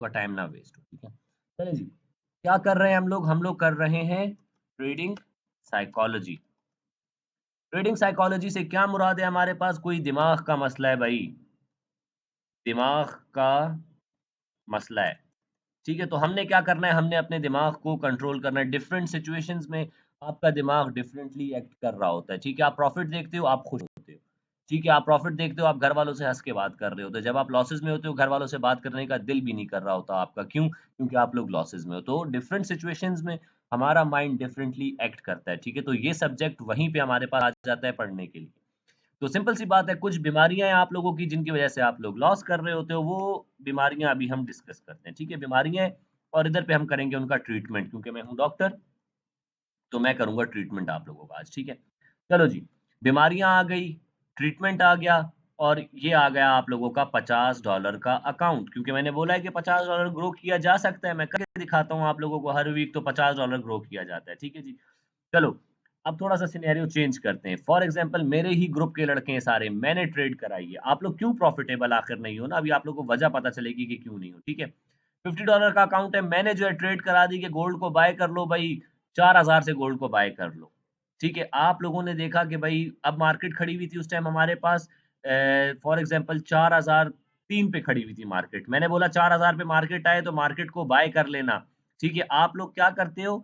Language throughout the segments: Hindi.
का टाइम ना वेस्ट हो, ठीक है। चलिए जी, क्या कर रहे हैं हम लोग कर रहे हैं ट्रेडिंग साइकोलॉजी। ट्रेडिंग साइकोलॉजी से क्या मुराद है हमारे पास, कोई दिमाग का मसला है भाई, दिमाग का मसला है, ठीक है। तो हमने क्या करना है, हमने अपने दिमाग को कंट्रोल करना है। डिफरेंट सिचुएशंस में आपका दिमाग डिफरेंटली एक्ट कर रहा होता है, ठीक है। आप प्रॉफिट देखते हो, आप खुश होते हो, ठीक है। आप प्रॉफिट देखते हो, आप घर वालों से हंस के बात कर रहे होते हो। जब आप लॉसेस में होते हो, घर वालों से बात करने का दिल भी नहीं कर रहा होता आपका, क्यों? क्योंकि आप लोग लॉसेस में हो। तो डिफरेंट सिचुएशंस में हमारा माइंड डिफरेंटली एक्ट करता है, ठीक है। तो ये सब्जेक्ट वहीं पे हमारे पास आ जाता है पढ़ने के लिए। तो सिंपल सी बात है, कुछ बीमारियां हैं आप लोगों की जिनकी वजह से आप लोग लॉस कर रहे होते हो, वो बीमारियां अभी हम डिस्कस करते हैं, ठीक है। बीमारियां हैं, और इधर पे हम करेंगे उनका ट्रीटमेंट, क्योंकि मैं हूं डॉक्टर, तो मैं करूंगा ट्रीटमेंट आप लोगों का आज, ठीक है। चलो जी, बीमारियां आ गई, ट्रीटमेंट आ गया, और ये आ गया आप लोगों का $50 का अकाउंट, क्योंकि मैंने बोला है कि $50 ग्रो किया जा सकता है। मैं करके दिखाता हूँ आप लोगों को, हर वीक तो $50 ग्रो किया जाता है, ठीक है जी। चलो, अब थोड़ा सा सिनेरियो चेंज करते हैं। फॉर एग्जांपल, मेरे ही ग्रुप के लड़के हैं सारे, मैंने ट्रेड कराई है। आप लोग क्यों प्रॉफिटेबल आखिर नहीं हो ना, अभी आप लोग को वजह पता चलेगी कि क्यों नहीं हो, ठीक है। $50 का अकाउंट है, मैंने जो है ट्रेड करा दी कि गोल्ड को बाय कर लो भाई, 4000 से गोल्ड को बाय कर लो, ठीक है। आप लोगों ने देखा कि भाई अब मार्केट खड़ी हुई थी उस टाइम हमारे पास, फॉर एग्जांपल 4003 पे खड़ी हुई थी मार्केट। मैंने बोला 4000 पे मार्केट आए तो मार्केट को बाय कर लेना, ठीक है। आप लोग क्या करते हो,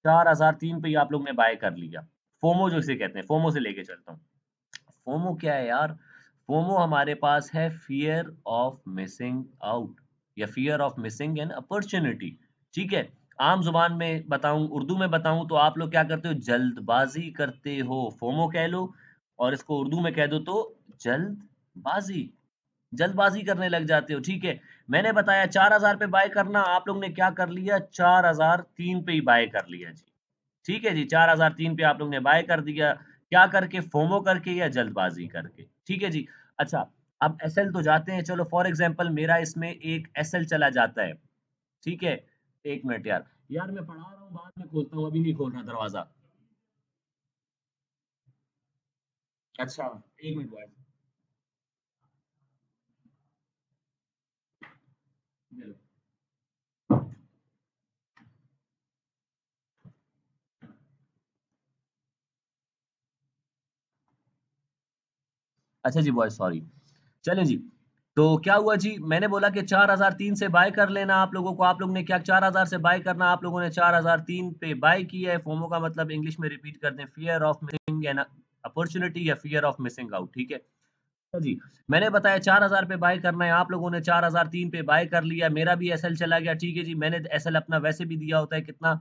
4003 पे ही आप लोग ने बाय कर लिया। फोमो जो इसे कहते हैं, फोमो से लेके चलता हूँ। फोमो क्या है यार? फोमो हमारे पास है फियर ऑफ मिसिंग आउट, या fear of missing an opportunity, ठीक है। आम जुबान में बताऊं, उर्दू में बताऊं, तो आप लोग क्या करते हो, जल्दबाजी करते हो, फोमो कह लो, और इसको उर्दू में कह दो तो जल्दबाजी, जल्दबाजी करने लग जाते हो, ठीक है। मैंने बताया 4000 पे बाय करना, आप लोग ने क्या कर लिया, 4003 पे ही बाय कर लिया जी, ठीक है जी। 4003 पे आप लोग ने बाय कर दिया, क्या करके, फोमो करके या जल्दबाजी करके, ठीक है जी। अच्छा, अब एसएल तो जाते हैं, चलो फॉर एग्जांपल मेरा इसमें एक एसएल चला जाता है, ठीक है। एक मिनट यार, यार मैं पढ़ा रहा हूँ, बाद में खोलता हूँ, अभी नहीं खोल रहा दरवाजा। अच्छा, एक मिनट बॉयज। अच्छा जी बॉयज, सॉरी। चलें जी, तो क्या हुआ जी, मैंने बोला कि 4003 से बाय कर लेना आप लोगों को। आप लोग ने क्या, 4000 से बाय करना, आप लोगों ने 4003 पे बाय किया है। फोमो का मतलब इंग्लिश में रिपीट कर दें, fear of missing an opportunity या फियर ऑफ मिसिंग आउट, ठीक है। तो जी, मैंने बताया 4000 पे बाय करना है, आप लोगों ने 4003 पे बाय कर लिया, मेरा भी एसएल चला गया, ठीक है जी। मैंने एसएल अपना वैसे भी दिया होता है कितना,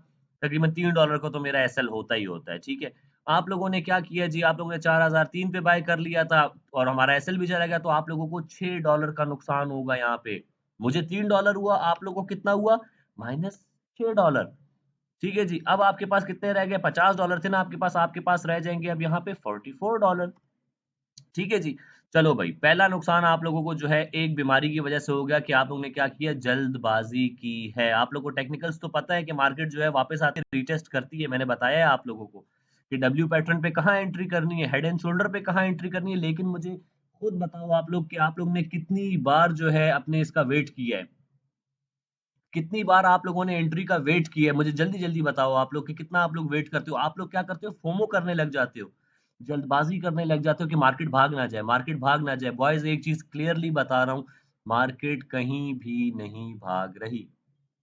तकरीबन $3 का तो मेरा एसएल होता ही होता है, ठीक है। आप लोगों ने क्या किया जी, आप लोगों ने 4003 पे बाय कर लिया था, और हमारा एसएल भी चला गया, तो आप लोगों को $6 का नुकसान होगा यहाँ पे। मुझे $3 हुआ, आप लोगों को कितना हुआ, -$6, ठीक है जी। अब आपके पास कितने रह गए, $50 थे ना आपके पास रह जाएंगे अब यहाँ पे $44, ठीक है जी। चलो भाई, पहला नुकसान आप लोगों को जो है एक बीमारी की वजह से हो गया, कि आप लोगों ने क्या किया, जल्दबाजी की है। आप लोगों को टेक्निकल्स तो पता है कि मार्केट जो है वापस आके रीटेस्ट करती है, मैंने बताया है आप लोगों को कि डब्ल्यू पैटर्न पे कहाँ एंट्री करनी है, हेड एंड शोल्डर पे कहाँ एंट्री करनी है। लेकिन मुझे खुद बताओ आप लोग कि आप लोग ने कितनी बार जो है अपने इसका वेट किया है, कितनी बार आप लोगों ने एंट्री का वेट किया है, मुझे जल्दी जल्दी बताओ आप लोग कि कितना आप लोग वेट करते हो। आप लोग क्या करते हो, फोमो करने लग जाते हो, जल्दबाजी करने लग जाते हो कि मार्केट भाग ना जाए, मार्केट भाग ना जाए। बॉयज एक चीज क्लियरली बता रहा हूं, मार्केट कहीं भी नहीं भाग रही,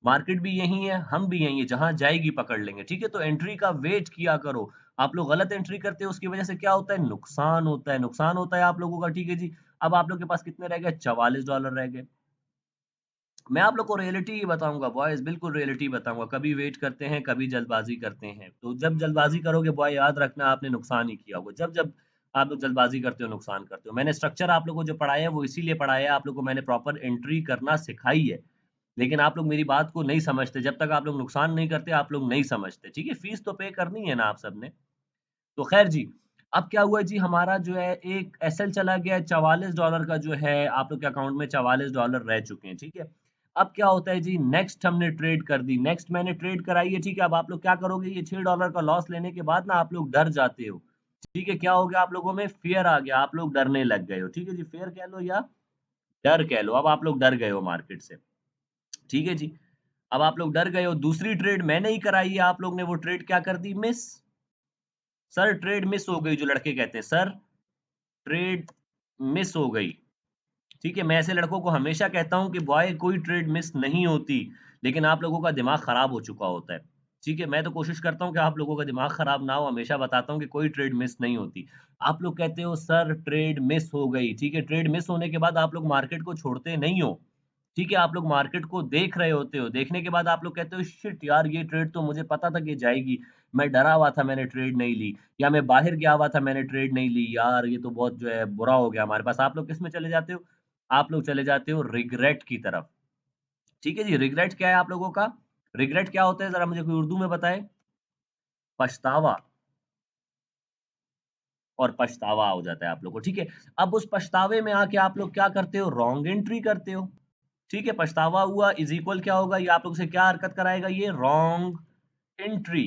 मार्केट भी यही है, हम भी यही है, जहां जाएगी पकड़ लेंगे, ठीक है। तो एंट्री का वेट किया करो। आप लोग गलत एंट्री करते हो, उसकी वजह से क्या होता है, नुकसान होता है, नुकसान होता है आप लोगों का, ठीक है जी। अब आप लोग के पास कितने रह गए, $44 रह गए। मैं आप लोग को रियलिटी ही बताऊंगा बॉयज, बिल्कुल रियलिटी बताऊंगा। कभी वेट करते हैं, कभी जल्दबाजी करते हैं। तो जब जल्दबाजी करोगे बॉय, याद रखना आपने नुकसान ही किया होगा। जब जब आप लोग जल्दबाजी करते हो, नुकसान करते हो। मैंने स्ट्रक्चर आप लोगों को जो पढ़ाया है वो इसीलिए पढ़ाया है, आप लोग को मैंने प्रॉपर एंट्री करना सिखाई है। लेकिन आप लोग मेरी बात को नहीं समझते, जब तक आप लोग नुकसान नहीं करते आप लोग नहीं समझते, ठीक है। फीस तो पे करनी है ना आप सबने। तो खैर जी, अब क्या हुआ जी, हमारा जो है एक एसएल चला गया है, $44 का जो है आप लोग के अकाउंट में $44 रह चुके हैं, ठीक है। अब क्या होता है जी, नेक्स्ट हमने ट्रेड कर दी, नेक्स्ट मैंने ट्रेड कराई है, ठीक है। अब आप लोग क्या करोगे, ये $6 का लॉस लेने के बाद ना आप लोग डर जाते हो, ठीक है। क्या हो गया, आप लोगों में फियर आ गया, आप लोग डरने लग गए हो, ठीक है जी। फियर कह लो या डर कह लो, अब आप लोग डर गए हो मार्केट से। ठीक है जी। अब आप लोग डर गए हो, दूसरी ट्रेड मैंने ही कराई है, आप लोग ने वो ट्रेड क्या कर दी? मिस। सर ट्रेड मिस हो गई, जो लड़के कहते हैं सर ट्रेड मिस हो गई। ठीक है, मैं ऐसे लड़कों को हमेशा कहता हूँ कि बॉय कोई ट्रेड मिस नहीं होती, लेकिन आप लोगों का दिमाग खराब हो चुका होता है। ठीक है, मैं तो कोशिश करता हूँ कि आप लोगों का दिमाग खराब ना हो, हमेशा बताता हूँ कि कोई ट्रेड मिस नहीं होती। आप लोग कहते हो सर ट्रेड मिस हो गई, ठीक है, ट्रेड मिस होने के बाद आप लोग मार्केट को छोड़ते नहीं हो। ठीक है, आप लोग मार्केट को देख रहे होते हो, देखने के बाद आप लोग कहते हो शिट यार ये ट्रेड तो मुझे पता था कि जाएगी, मैं डरा हुआ था मैंने ट्रेड नहीं ली, या मैं बाहर गया हुआ था मैंने ट्रेड नहीं ली, यार ये तो बहुत जो है बुरा हो गया हमारे पास। आप लोग किस में चले जाते हो? आप लोग चले जाते हो रिग्रेट की तरफ। ठीक है जी, रिग्रेट क्या है आप लोगों का? रिग्रेट क्या होता है जरा मुझे कोई उर्दू में बताए? पछतावा। और पछतावा हो जाता है आप लोग को, ठीक है। अब उस पछतावे में आके आप लोग क्या करते हो? रॉन्ग एंट्री करते हो। ठीक है, पछतावा हुआ इज इक्वल क्या होगा? ये आप लोग से क्या हरकत कराएगा? ये रॉन्ग एंट्री।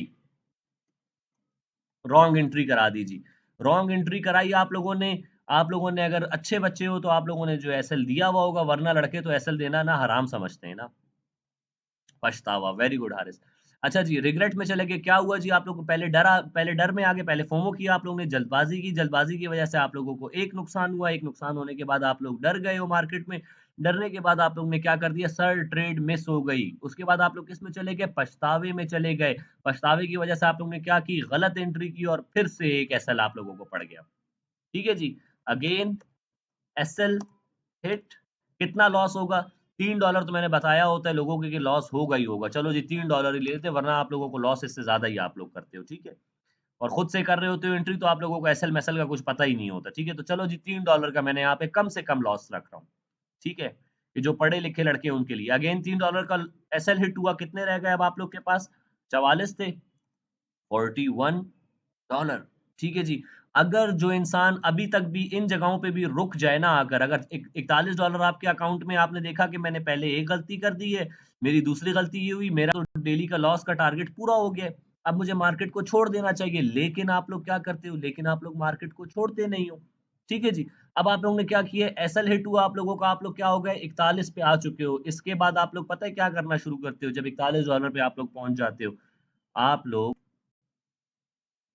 रॉन्ग एंट्री करा दीजिए। रॉन्ग एंट्री कराई आप लोगों ने अगर अच्छे बच्चे हो तो आप लोगों ने जो एसएल दिया हुआ होगा, वरना लड़के तो एसएल देना ना हराम समझते हैं ना। पछतावा, वेरी गुड हारिस। अच्छा जी, रिग्रेट में चले गए, क्या हुआ जी? आप लोग को पहले डर में आ गए, पहले फोमो किया आप लोगों ने, जल्दबाजी की, जल्दबाजी की वजह से आप लोगों को एक नुकसान हुआ, एक नुकसान होने के बाद आप लोग डर गए हो मार्केट में। डरने के बाद आप लोग ने क्या कर दिया? सर ट्रेड मिस हो गई। उसके बाद आप लोग किस में चले गए? पछतावे में चले गए। पछतावे की वजह से आप लोग ने क्या की? गलत एंट्री की, और फिर से एक एसएल आप लोगों को पड़ गया। ठीक है जी। Again SL hit. कितना लॉस होगा? $3 तो मैंने बताया होता है लोगों को कि लॉस होगा ही होगा। चलो जी $3 ही ले लेते, वरना आप लोगों को लॉस इससे ज्यादा ही आप लोग करते हो। ठीक है, और खुद से कर रहे होते हो एंट्री, तो आप लोगों को एसएल मैसल का कुछ पता ही नहीं होता। ठीक है, तो चलो जी $3 का मैंने यहाँ पे कम से कम लॉस रख रहा हूँ। ठीक है, ये जो पढ़े लिखे लड़के हैं उनके लिए। अगेन $3 का एसएल हिट हुआ, कितने रह गए अब आप लोग के पास? 44 थे, 41 डॉलर। ठीक है जी। अगर जो इंसान अभी तक भी इन जगहों पे भी रुक जाए ना, अगर $41 आपके अकाउंट में, आपने देखा कि मैंने पहले एक गलती कर दी है, मेरी दूसरी गलती ये हुई, मेरा तो डेली का लॉस का टारगेट पूरा हो गया है, अब मुझे मार्केट को छोड़ देना चाहिए, लेकिन आप लोग क्या करते हो? लेकिन आप लोग मार्केट को छोड़ते नहीं हो। ठीक है जी। अब आप लोगों ने क्या किया? एसएल हिट हुआ आप लोगों का, आप लोग क्या हो गए? 41 पे आ चुके हो। इसके बाद आप लोग पता है क्या करना शुरू करते हो? जब $41 पे आप लोग पहुंच जाते हो, आप लोग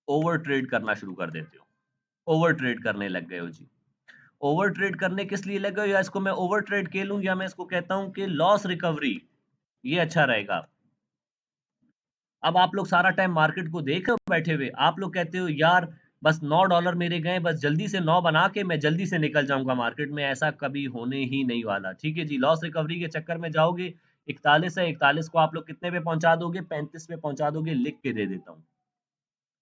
ओवर ट्रेड करना शुरू कर देते हो। ओवर ट्रेड करने लग गए हो जी। ओवर ट्रेड करने किस लिए लगे हो? या इसको मैं ओवर ट्रेड के लूं, या मैं इसको कहता हूं कि लॉस रिकवरी, ये अच्छा रहेगा। अब आप लोग सारा टाइम मार्केट को देख रहे हो बैठे हुए, आप लोग कहते हो यार बस $9 मेरे गए, बस जल्दी से 9 बना के मैं जल्दी से निकल जाऊंगा मार्केट में। ऐसा कभी होने ही नहीं वाला। ठीक है जी, लॉस रिकवरी के चक्कर में जाओगे। 41 है, 41 को आप लोग कितने पे पहुंचा दोगे? 35 पे पहुंचा दोगे, लिख के दे देता हूँ।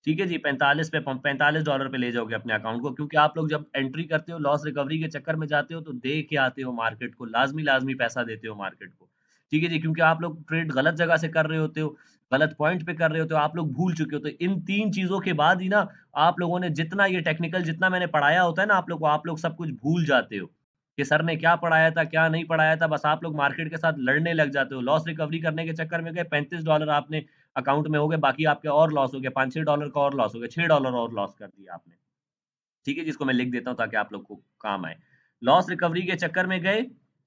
ठीक है जी, 45 पे $45 पे ले जाओगे अपने अकाउंट को, क्योंकि आप लोग जब एंट्री करते हो लॉस रिकवरी के चक्कर में जाते हो तो दे के आते हो मार्केट को, लाजमी लाजमी पैसा देते हो मार्केट को। ठीक है जी, क्योंकि आप लोग ट्रेड गलत जगह से कर रहे होते हो, गलत पॉइंट पे कर रहे होते हो, आप लोग भूल चुके हो। तो इन तीन चीजों के बाद ही ना, आप लोगों ने जितना ये टेक्निकल जितना मैंने पढ़ाया होता है ना आप लोग को, आप लोग सब कुछ भूल जाते हो कि सर ने क्या पढ़ाया था क्या नहीं पढ़ाया था। बस आप लोग मार्केट के साथ लड़ने लग जाते हो, लॉस रिकवरी करने के चक्कर में गए, $35 आपने अकाउंट में हो गए, बाकी आपके और लॉस हो गया, $5-6 का और लॉस हो गया, $6 और लॉस कर दिया आपने। ठीक है, जिसको मैं लिख देता हूँ ताकि आप लोग को काम आए। लॉस रिकवरी के चक्कर में गए,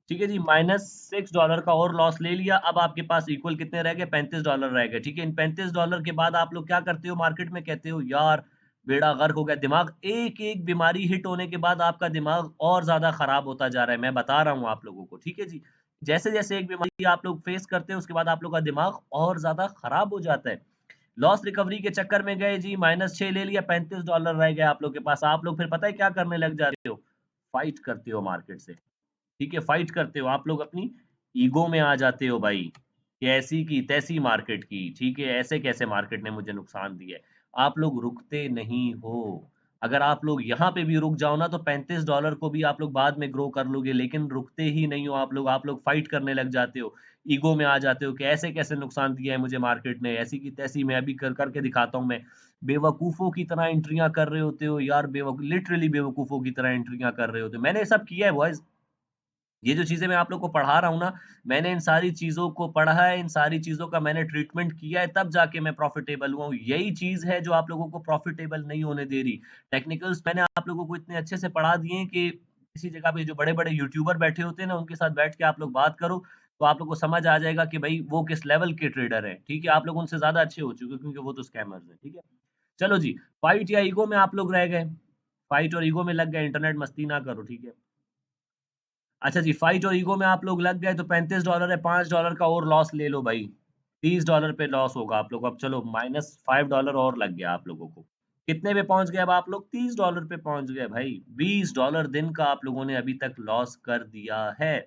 ठीक है जी, -$6 का और लॉस ले लिया। अब आपके पास इक्वल कितने रह गए? $35 रह गए। ठीक है, इन $35 के बाद आप लोग क्या करते हो? मार्केट में कहते हो यार बेड़ा गर्क हो गया। दिमाग, एक एक बीमारी हिट होने के बाद आपका दिमाग और ज्यादा खराब होता जा रहा है, मैं बता रहा हूँ आप लोगों को। ठीक है जी, जैसे जैसे एक बीमारी आप लोग फेस करते हो, उसके बाद आप लोग का दिमाग और ज्यादा खराब हो जाता है। लॉस रिकवरी के चक्कर में गए जी, -6 ले लिया, $35 रह गए आप लोग के पास। आप लोग फिर पता है क्या करने लग जाते हो? फाइट करते हो मार्केट से। ठीक है, फाइट करते हो, आप लोग अपनी ईगो में आ जाते हो भाई, कि ऐसी की तैसी मार्केट की। ठीक है, ऐसे कैसे मार्केट ने मुझे नुकसान दिया है। आप लोग रुकते नहीं हो। अगर आप लोग यहाँ पे भी रुक जाओ ना, तो $35 को भी आप लोग बाद में ग्रो कर लोगे, लेकिन रुकते ही नहीं हो आप लोग फाइट करने लग जाते हो, ईगो में आ जाते हो कि ऐसे कैसे नुकसान दिया है मुझे मार्केट ने, ऐसी की तैसी मैं अभी कर करके दिखाता हूँ मैं। बेवकूफों की तरह एंट्रियां कर रहे होते हो यार, लिटरली बेवकूफों की तरह एंट्रियां कर रहे होते हो। मैंने ये सब किया है बॉयज, ये जो चीजें मैं आप लोग को पढ़ा रहा हूँ ना, मैंने इन सारी चीजों को पढ़ा है, इन सारी चीजों का मैंने ट्रीटमेंट किया है, तब जाके मैं प्रॉफिटेबल हुआ हूँ। यही चीज है जो आप लोगों को प्रॉफिटेबल नहीं होने दे रही। टेक्निकल्स मैंने आप लोगों को इतने अच्छे से पढ़ा दिए हैं कि किसी जगह पे जो बड़े बड़े यूट्यूबर बैठे होते हैं ना, उनके साथ बैठ के आप लोग बात करो, तो आप लोग को समझ आ जाएगा कि भाई वो किस लेवल के ट्रेडर हैं, ठीक है। आप लोग उनसे ज्यादा अच्छे हो चुके हो क्योंकि वो तो स्कैमर्स हैं, ठीक है। चलो जी, फाइट या ईगो में आप लोग रह गए, फाइट और ईगो में लग गए, इंटरनेट मस्ती ना करो, ठीक है। अच्छा जी, फाइट और ईगो में आप लोग लग गए तो $35 है, $5 का और लॉस ले लो भाई, $30 पे लॉस होगा आप लोग। अब चलो -$5 और लग गया आप लोगों को। कितने पे पहुंच गए अब आप लोग? $30 पे पहुंच गए भाई। $20 दिन का आप लोगों ने अभी तक लॉस कर दिया है,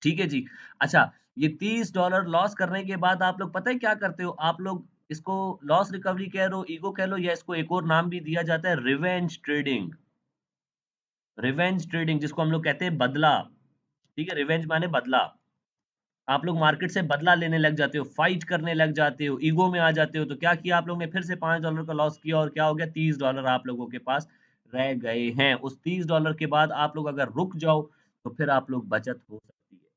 ठीक है जी। अच्छा, ये $30 लॉस करने के बाद आप लोग पता है क्या करते हो? आप लोग इसको लॉस रिकवरी कह लो, ईगो कह लो, या इसको एक और नाम भी दिया जाता है रिवेंज ट्रेडिंग। रिवेंज ट्रेडिंग जिसको हम लोग कहते हैं बदला, ठीक है। रिवेंज माने बदला। आप लोग मार्केट से बदला लेने लग जाते हो, फाइट करने लग जाते हो, ईगो में आ जाते हो। तो क्या किया आप लोग ने? फिर से $5 का लॉस किया और क्या हो गया? $30 आप लोगों के पास रह गए हैं। उस $30 के बाद आप लोग अगर रुक जाओ तो फिर आप लोग बचत हो सकती है,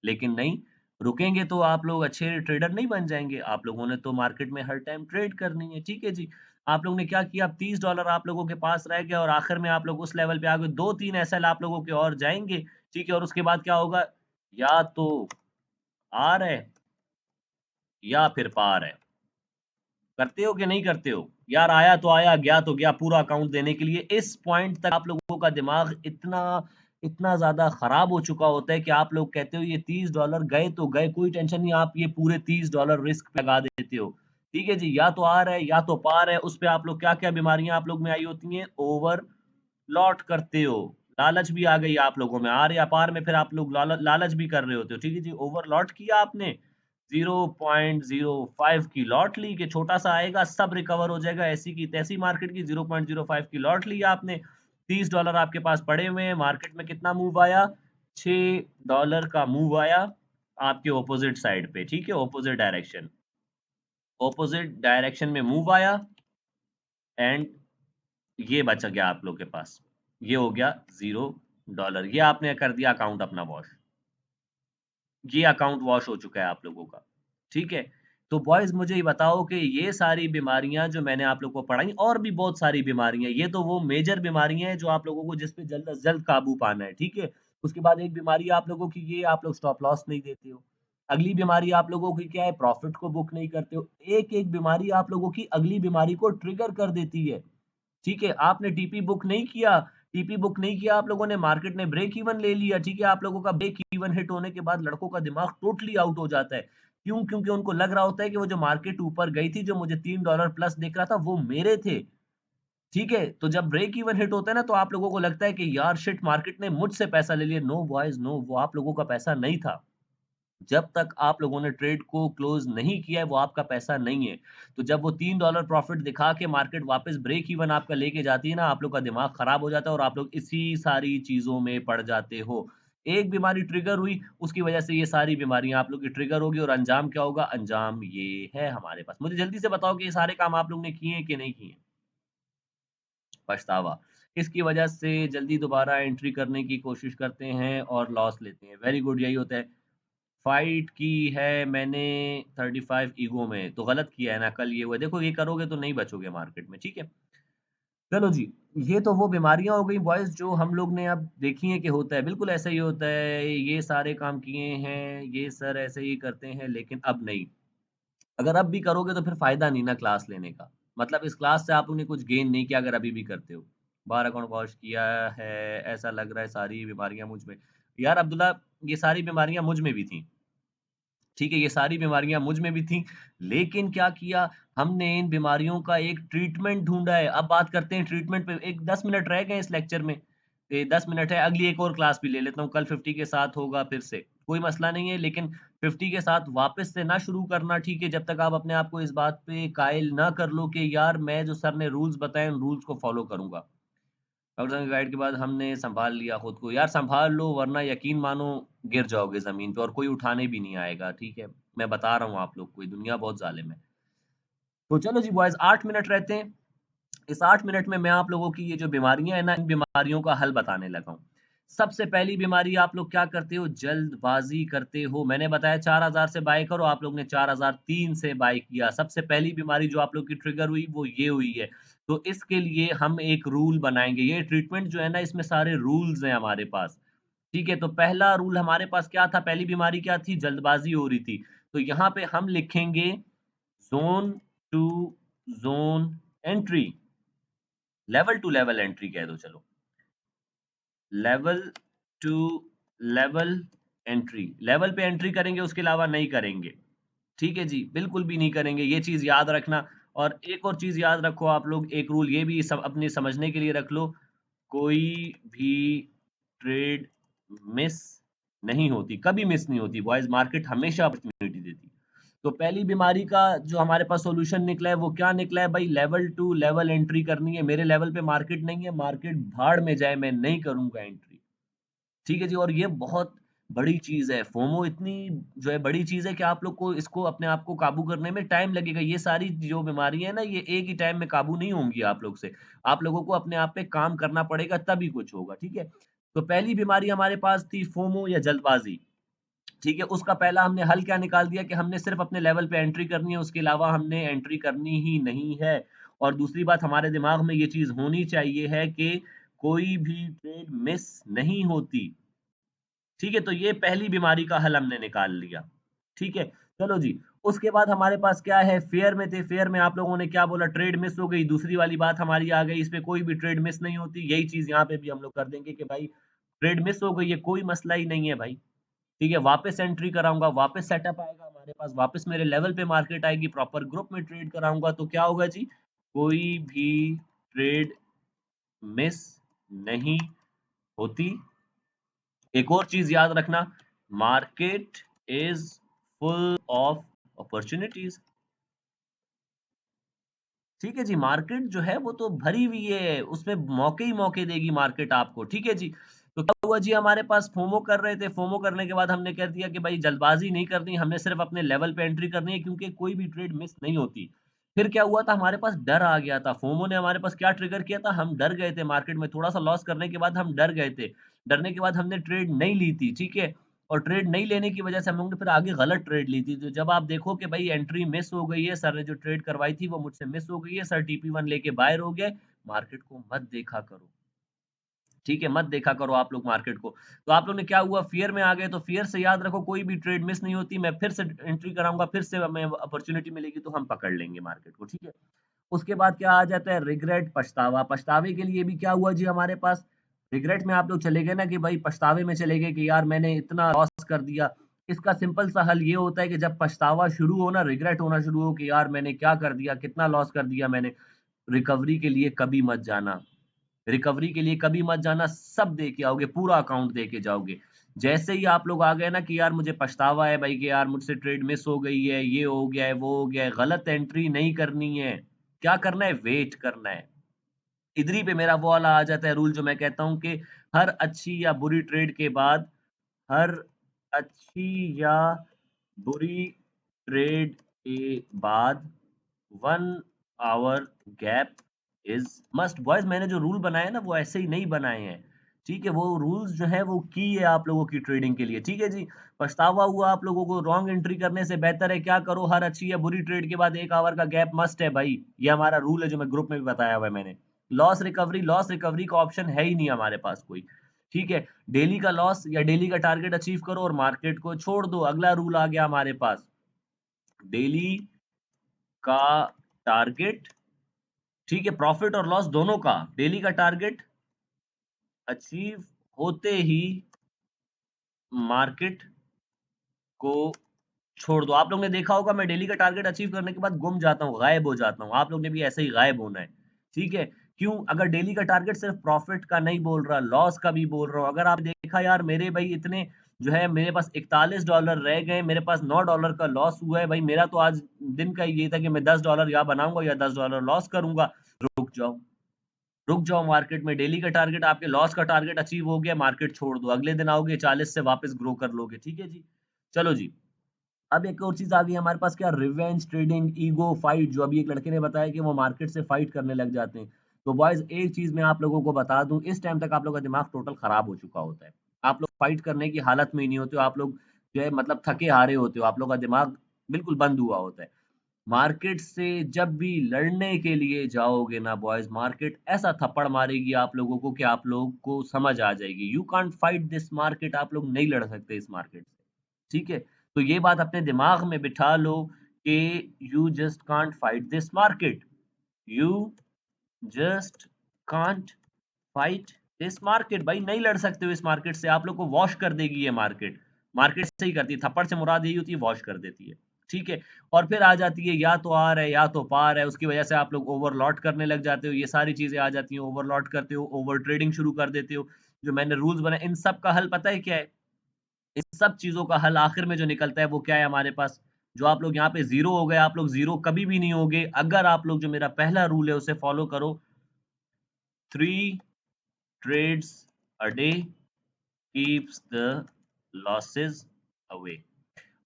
लेकिन नहीं, रुकेंगे तो आप लोग अच्छे ट्रेडर नहीं बन जाएंगे। आप लोगों ने तो मार्केट में हर टाइम ट्रेड करनी है, ठीक है जी। आप लोग ने क्या किया? $30 आप लोगों के पास रह गया और आखिर में आप लोग उस लेवल पे आ गए। 2-3 एसएल आप लोगों के और जाएंगे, ठीक है। और उसके बाद क्या होगा? या तो आर है या फिर पार है। करते हो कि नहीं करते हो? यार आया तो आया, गया तो गया, पूरा अकाउंट देने के लिए इस पॉइंट तक आप लोगों का दिमाग इतना इतना ज्यादा खराब हो चुका होता है कि आप लोग कहते हो ये $30 गए तो गए, कोई टेंशन नहीं, आप ये पूरे $30 रिस्क पे लगा देते हो, ठीक है जी। या तो आर है या तो पार है, उस पे आप लोग क्या क्या बीमारियां आप लोग में आई होती हैं? ओवर लॉट करते हो, लालच भी आ गई आप लोगों में। आर या पार में फिर आप लोग लालच भी कर रहे होते हो, ठीक है जी। ओवर लॉट किया आपने, 0.05 की लॉट ली कि छोटा सा आएगा सब रिकवर हो जाएगा, ऐसी की तैसी मार्केट की 0.05 की लॉट ली आपने। $30 आपके पास पड़े हुए हैं, मार्केट में कितना मूव आया? $6 का मूव आया आपके ऑपोजिट साइड पे, ठीक है। ऑपोजिट डायरेक्शन में मूव आया एंड ये बच गया आप लोग के पास, ये हो गया $0। ये आपने कर दिया अकाउंट अपना वॉश, ये अकाउंट वॉश हो चुका है आप लोगों का, ठीक है। तो बॉयज मुझे ये बताओ कि ये सारी बीमारियां जो मैंने आप लोगों को पढ़ाई, और भी बहुत सारी बीमारियां, ये तो वो मेजर बीमारियां हैं जो आप लोगों को जिस पे जल्द से जल्द काबू पाना है, ठीक है। उसके बाद एक बीमारी आप लोगों की ये, आप लोग स्टॉप लॉस नहीं देते हो। अगली बीमारी आप लोगों की क्या है? प्रॉफिट को बुक नहीं करते हो। एक एक बीमारी आप लोगों की अगली बीमारी को ट्रिगर कर देती है, ठीक है। आपने टीपी बुक नहीं किया, टीपी बुक नहीं किया आप लोगों ने, मार्केट ने ब्रेक इवन ले लिया, ठीक है। आप लोगों का ब्रेक इवन हिट होने के बाद लड़कों का दिमाग टोटली आउट हो जाता है। क्यों? क्योंकि उनको लग रहा होता है कि वो जो मार्केट ऊपर गई थी, जो मुझे $3 प्लस दिख रहा था, वो मेरे थे, ठीक है। तो जब ब्रेक इवन हिट होता है ना, तो आप लोगों को लगता है कि यार शिट, मार्केट ने मुझसे पैसा ले लिया। नो बॉयज नो, वो आप लोगों का पैसा नहीं था। जब तक आप लोगों ने ट्रेड को क्लोज नहीं किया है, वो आपका पैसा नहीं है। तो जब वो $3 प्रॉफिट दिखा के मार्केट वापस ब्रेक इवन आपका लेके जाती है ना, आप लोग का दिमाग खराब हो जाता है और आप लोग इसी सारी चीजों में पड़ जाते हो। एक बीमारी ट्रिगर हुई, उसकी वजह से ये सारी बीमारियां आप लोग की ट्रिगर होगी, और अंजाम क्या होगा? अंजाम ये है हमारे पास। मुझे जल्दी से बताओ कि ये सारे काम आप लोग ने किए हैं कि नहीं किए? पछतावा, इसकी वजह से जल्दी दोबारा एंट्री करने की कोशिश करते हैं और लॉस लेते हैं। वेरी गुड, यही होता है। फाइट की है मैंने 35 ईगो में, तो गलत किया है ना, कल ये हुआ। देखो ये करोगे तो नहीं बचोगे मार्केट में, ठीक है। चलो जी, ये तो वो बीमारियां हो गई बॉयज जो हम लोग ने अब देखी है कि होता है, बिल्कुल ऐसा ही होता है। ये सारे काम किए हैं, ये सर ऐसे ही करते हैं, लेकिन अब नहीं। अगर अब भी करोगे तो फिर फायदा नहीं ना क्लास लेने का, मतलब इस क्लास से आप लोगों ने कुछ गेन नहीं किया अगर अभी भी करते हो। बार अकाउंट वॉश किया है, ऐसा लग रहा है सारी बीमारियां मुझ में। यार अब्दुल्ला, ये सारी बीमारियां मुझ में भी थी, ठीक है। ये सारी बीमारियां मुझ में भी थी, लेकिन क्या किया हमने? इन बीमारियों का एक ट्रीटमेंट ढूंढा है। अब बात करते हैं ट्रीटमेंट पे। एक 10 मिनट रह गए इस लेक्चर में, ये 10 मिनट है, अगली एक और क्लास भी ले लेता हूँ, कल 50 के साथ होगा फिर से, कोई मसला नहीं है। लेकिन 50 के साथ वापस से ना शुरू करना, ठीक है, जब तक आप अपने आप को इस बात पे कायल ना कर लो कि यार मैं जो सर ने रूल्स बताए उन रूल्स को फॉलो करूंगा। डॉक्टर साहब के गाइड के बाद हमने संभाल लिया खुद को। यार संभाल लो, वरना यकीन मानो गिर जाओगे जमीन पे और कोई उठाने भी नहीं आएगा, ठीक है। मैं बता रहा हूँ आप लोग को, ये दुनिया बहुत जालिम है। तो चलो जी बॉयज, 8 मिनट रहते हैं। इस 8 मिनट में मैं आप लोगों की ये जो बीमारियां है ना, इन बीमारियों का हल बताने लगा हूँ। सबसे पहली बीमारी, आप लोग क्या करते हो? जल्दबाजी करते हो। मैंने बताया 4000 से बाय करो, आप लोग ने 4003 से बाय किया। सबसे पहली बीमारी जो आप लोग की ट्रिगर हुई वो ये हुई है। तो इसके लिए हम एक रूल बनाएंगे। ये ट्रीटमेंट जो है ना, इसमें सारे रूल्स हैं हमारे पास, ठीक है, तो पहला रूल हमारे पास क्या था, पहली बीमारी क्या थी, जल्दबाजी हो रही थी। तो यहाँ पे हम लिखेंगे zone to zone entry, level to level entry कह दो, चलो level to level entry, level पे एंट्री करेंगे, उसके अलावा नहीं करेंगे। ठीक है जी, बिल्कुल भी नहीं करेंगे, ये चीज़ याद रखना। और एक और चीज़ याद रखो आप लोग, एक रूल ये भी सब अपने समझने के लिए रख लो, कोई भी ट्रेड मिस नहीं होती, कभी मिस नहीं होती बॉयज, मार्केट हमेशा अपॉर्चुनिटी देती। तो पहली बीमारी का जो हमारे पास सॉल्यूशन निकला है वो क्या निकला है भाई, लेवल टू लेवल एंट्री करनी है। मेरे लेवल पे मार्केट नहीं है, मार्केट भाड़ में जाए, मैं नहीं करूंगा एंट्री। ठीक है जी, और ये बहुत बड़ी चीज है, फोमो इतनी जो है बड़ी चीज है कि आप लोग को इसको अपने आप को काबू करने में टाइम लगेगा। ये सारी जो बीमारियां है ना, ये एक ही टाइम में काबू नहीं होंगी आप लोग से, आप लोगों को अपने आप पे काम करना पड़ेगा, तभी कुछ होगा। ठीक है, तो पहली बीमारी हमारे पास थी फोमो या जल्दबाजी। ठीक है, उसका पहला हमने हल क्या निकाल दिया कि हमने सिर्फ अपने लेवल पे एंट्री करनी है, उसके अलावा हमने एंट्री करनी ही नहीं है। और दूसरी बात, हमारे दिमाग में ये चीज होनी चाहिए है कि कोई भी ट्रेड मिस नहीं होती। ठीक है, तो ये पहली बीमारी का हल हमने निकाल लिया। ठीक है, चलो जी, उसके बाद हमारे पास क्या है, फेयर में थे, फेयर में आप लोगों ने क्या बोला, ट्रेड मिस हो गई, दूसरी वाली बात हमारी आ गई, इस पे कोई भी ट्रेड मिस नहीं होती। यही चीज यहाँ पे भी हम लोग कर देंगे कि भाई ट्रेड मिस हो गई है, कोई मसला ही नहीं है भाई। ठीक है, वापस एंट्री कराऊंगा, वापस सेटअप आएगा हमारे पास, वापस मेरे लेवल पे मार्केट आएगी, प्रॉपर ग्रुप में ट्रेड कराऊंगा, तो क्या होगा जी, कोई भी ट्रेड मिस नहीं होती। एक और चीज याद रखना, market is full of opportunities. ठीक है जी, मार्केट जो है वो तो भरी हुई है, उसमें मौके ही मौके देगी मार्केट आपको। ठीक है जी, तो क्या हुआ जी, हमारे पास फोमो कर रहे थे, फोमो करने के बाद हमने कह दिया कि भाई जल्दबाजी नहीं करनी, हमने सिर्फ अपने लेवल पे एंट्री करनी है, क्योंकि कोई भी ट्रेड मिस नहीं होती। फिर क्या हुआ था, हमारे पास डर आ गया था, फोमो ने हमारे पास क्या ट्रिगर किया था, हम डर गए थे, मार्केट में थोड़ा सा लॉस करने के बाद हम डर गए थे, डरने के बाद हमने ट्रेड नहीं ली थी। ठीक है, और ट्रेड नहीं लेने की वजह से हम लोगों ने फिर आगे गलत ट्रेड ली थी। तो जब आप देखो कि भाई एंट्री मिस हो गई है, सर ने जो ट्रेड करवाई थी वो मुझसे मिस हो गई है, सर टीपी1 लेके बाहर हो गए, मार्केट को मत देखा करो। ठीक है, मत देखा करो आप लोग मार्केट को। तो आप लोग ने क्या हुआ, फियर में आ गए, तो फियर से याद रखो कोई भी ट्रेड मिस नहीं होती, मैं फिर से एंट्री कराऊंगा, फिर से हमें अपॉर्चुनिटी मिलेगी तो हम पकड़ लेंगे मार्केट को। ठीक है, उसके बाद क्या आ जाता है, रिग्रेट, पछतावा। पछतावे के लिए भी क्या हुआ जी हमारे पास, रिग्रेट में आप लोग चले गए ना कि भाई पछतावे में चले गए कि यार मैंने इतना लॉस कर दिया। इसका सिंपल सा हल ये होता है कि जब पछतावा शुरू हो ना, रिग्रेट होना शुरू हो कि यार मैंने क्या कर दिया, कितना लॉस कर दिया मैंने, रिकवरी के लिए कभी मत जाना, रिकवरी के लिए कभी मत जाना, सब दे के आओगे, पूरा अकाउंट दे के जाओगे। जैसे ही आप लोग आ गए ना कि यार मुझे पछतावा है भाई कि यार मुझसे ट्रेड मिस हो गई है, ये हो गया है, वो हो गया है, गलत एंट्री नहीं करनी है। क्या करना है, वेट करना है। इधर ही पे मेरा वो वाला आ जाता है रूल, जो मैं कहता हूँ कि हर अच्छी या बुरी ट्रेड के बाद, हर अच्छी या बुरी ट्रेड के बाद 1 hour gap is must. Boys, मैंने जो रूल बनाए हैं ना वो ऐसे ही नहीं बनाए हैं। ठीक है, वो रूल्स जो है वो की है आप लोगों की ट्रेडिंग के लिए। ठीक है जी, पछतावा हुआ आप लोगों को, रॉन्ग एंट्री करने से बेहतर है क्या करो, हर अच्छी या बुरी ट्रेड के बाद 1 आवर का गैप मस्ट है भाई। ये हमारा रूल है जो मैं ग्रुप में भी बताया हुआ है मैंने। लॉस रिकवरी का ऑप्शन है ही नहीं हमारे पास कोई। ठीक है, डेली का लॉस या डेली का टारगेट अचीव करो और मार्केट को छोड़ दो। अगला रूल आ गया हमारे पास, डेली का टारगेट। ठीक है, प्रॉफिट और लॉस दोनों का डेली का टारगेट अचीव होते ही मार्केट को छोड़ दो। आप लोग ने देखा होगा मैं डेली का टारगेट अचीव करने के बाद गुम जाता हूँ, गायब हो जाता हूँ, आप लोग ने भी ऐसे ही गायब होना है। ठीक है, क्यों, अगर डेली का टारगेट सिर्फ प्रॉफिट का नहीं बोल रहा, लॉस का भी बोल रहा हूँ। अगर आप देखा यार मेरे भाई इतने जो है, मेरे पास $41 रह गए, मेरे पास $9 का लॉस हुआ है भाई, मेरा तो आज दिन का ये था कि मैं $10 या बनाऊंगा या $10 लॉस करूंगा। रुक जाओ, रुक जाओ, मार्केट में डेली का टारगेट, आपके लॉस का टारगेट अचीव हो गया, मार्केट छोड़ दो, अगले दिन आओगे 40 से वापस ग्रो कर लोगे। ठीक है जी, चलो जी, अब एक और चीज आ गई हमारे पास, क्या, रिवेंज ट्रेडिंग, ईगो फाइट, जो अभी एक लड़के ने बताया कि वो मार्केट से फाइट करने लग जाते हैं। तो बॉयज एक चीज मैं आप लोगों को बता दूं, इस टाइम तक आप लोगों का दिमाग टोटल खराब हो चुका होता है, आप लोग फाइट करने की हालत में ही नहीं होते हो, आप लोग जो है मतलब थके हारे होते हो, आप लोग का दिमाग बिल्कुल बंद हुआ होता है। मार्केट से जब भी लड़ने के लिए जाओगे ना बॉयज, मार्केट ऐसा थप्पड़ मारेगी आप लोगों को कि आप लोगों को समझ आ जाएगी। You can't fight this market, आप लोग नहीं लड़ सकते इस मार्केट से, ठीक है। तो ये बात अपने दिमाग में बिठा लो कि you just can't fight this market, you just can't fight this market. भाई नहीं लड़ सकते हो इस मार्केट से, आप लोग को वॉश कर देगी ये मार्केट। मार्केट से ही करती है, थप्पड़ से मुराद यही होती है, वॉश कर देती है, ठीक है। और फिर आ जाती है या तो आर है या तो पार है, उसकी वजह से आप लोग ओवरलॉट करने लग जाते हो, ये सारी चीजें आ जाती हैं, ओवरलॉट करते हो, ओवर ट्रेडिंग शुरू कर देते हो। जो मैंने रूल्स बनाए, इन सब का हल पता है क्या है? इन सब चीजों का हल आखिर में जो निकलता है वो क्या है हमारे पास? जो आप लोग यहाँ पे जीरो हो गए, आप लोग जीरो कभी भी नहीं होगे अगर आप लोग जो मेरा पहला रूल है उसे फॉलो करो। 3 trades a day keeps the losses away।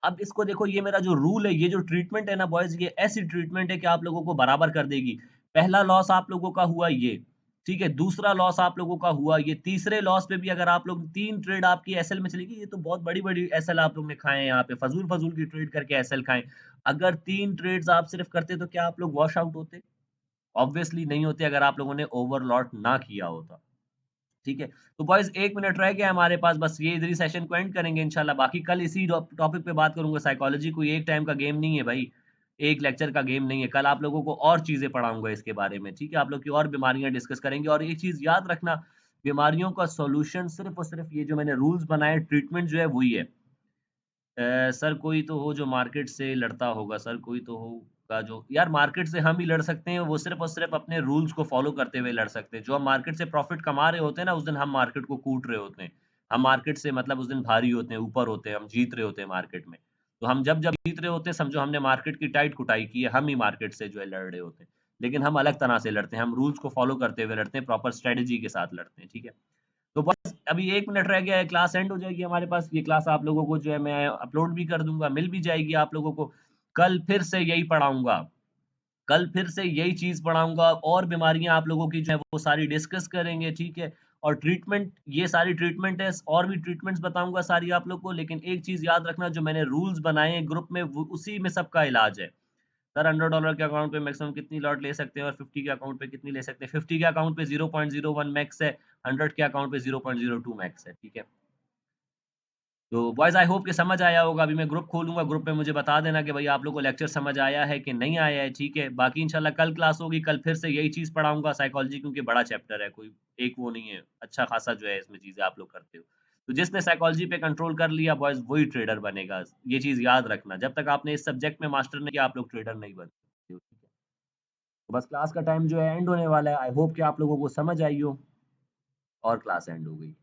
अब इसको देखो, ये मेरा जो रूल है, ये जो ट्रीटमेंट है ना बॉयज, ये ऐसी ट्रीटमेंट है कि आप लोगों को बराबर कर देगी। पहला लॉस आप लोगों का हुआ ये, ठीक है, दूसरा लॉस आप लोगों का हुआ ये, तीसरे लॉस पे भी अगर आप लोग 3 ट्रेड आपकी एसएल में चलेगी, ये तो बहुत बड़ी बड़ी एसएल आप लोग ने खाए हैं यहाँ पे, फजूल फजूल की ट्रेड करके एसएल खाएं। अगर 3 ट्रेड्स आप सिर्फ करते तो क्या आप लोग वॉश आउट होते? ऑब्वियसली नहीं होते, अगर आप लोगों ने ओवरलॉट ना किया होता, ठीक है। तो बॉयज 1 मिनट रह गया हमारे पास, बस ये इधर ही सेशन को एंड करेंगे इंशाल्लाह। बाकी कल इसी टॉपिक पे बात करूंगा। साइकोलॉजी कोई एक टाइम का गेम नहीं है भाई, एक लेक्चर का गेम नहीं है। कल आप लोगों को और चीजें पढ़ाऊंगा इसके बारे में, ठीक है। आप लोग की और बीमारियां डिस्कस करेंगे। और एक चीज याद रखना, बीमारियों का सॉल्यूशन सिर्फ और सिर्फ ये जो मैंने रूल्स बनाए, ट्रीटमेंट जो है वही है। सर कोई तो हो जो मार्केट से लड़ता होगा, सर कोई तो होगा जो, यार मार्केट से हम ही लड़ सकते हैं, वो सिर्फ और सिर्फ अपने रूल्स को फॉलो करते हुए लड़ सकते हैं। जो हम मार्केट से प्रॉफिट कमा रहे होते हैं ना, उस दिन हम मार्केट को कूट रहे होते हैं। हम मार्केट से मतलब उस दिन भारी होते हैं, ऊपर होते हैं, हम जीत रहे होते हैं मार्केट में। तो हम जब जब जीत रहे होते हैं, समझो हमने मार्केट की टाइट कुटाई की है, हम ही मार्केट से जो है लड़ रहे होते हैं। लेकिन हम अलग तरह से लड़ते हैं, हम रूल्स को फॉलो करते हुए लड़ते हैं, प्रॉपर स्ट्रेटेजी के साथ लड़ते हैं, ठीक है। तो बस अभी 1 मिनट रह गया है, क्लास एंड हो जाएगी हमारे पास। ये क्लास आप लोगों को जो है मैं अपलोड भी कर दूंगा, मिल भी जाएगी आप लोगों को। कल फिर से यही पढ़ाऊंगा, कल फिर से यही चीज पढ़ाऊंगा, और बीमारियां आप लोगों की जो है वो सारी डिस्कस करेंगे, ठीक है। और ट्रीटमेंट, ये सारी ट्रीटमेंट है, और भी ट्रीटमेंट्स बताऊंगा सारी आप लोग को। लेकिन एक चीज याद रखना, जो मैंने रूल्स बनाए हैं ग्रुप में, उसी में सबका इलाज है। सर $100 के अकाउंट पे मैक्सिमम कितनी लॉट ले सकते हैं, और 50 के अकाउंट पे कितनी ले सकते हैं? 50 के अकाउंट पे 0.01 मैक्स है, 100 के अकाउंट पे 0.02 मैक्स है, ठीक है। तो बॉयज आई होप कि समझ आया होगा। अभी मैं ग्रुप खोलूंगा, ग्रुप पे मुझे बता देना कि भाई आप लोग को लेक्चर समझ आया है कि नहीं आया है, ठीक है। बाकी इंशाल्लाह कल क्लास होगी, कल फिर से यही चीज पढ़ाऊंगा साइकोलॉजी, क्योंकि बड़ा चैप्टर है, कोई एक वो नहीं है, अच्छा खासा जो है इसमें चीजें आप लोग करते हो। तो जिसने साइकोलॉजी पे कंट्रोल कर लिया बॉयज, वही ट्रेडर बनेगा। ये चीज याद रखना, जब तक आपने इस सब्जेक्ट में मास्टर नहीं किया, आप लोग ट्रेडर नहीं बन सकते हो, ठीक है। तो बस क्लास का टाइम जो है एंड होने वाला है। आई होप कि आप लोगों को समझ आई हो, और क्लास एंड हो गई।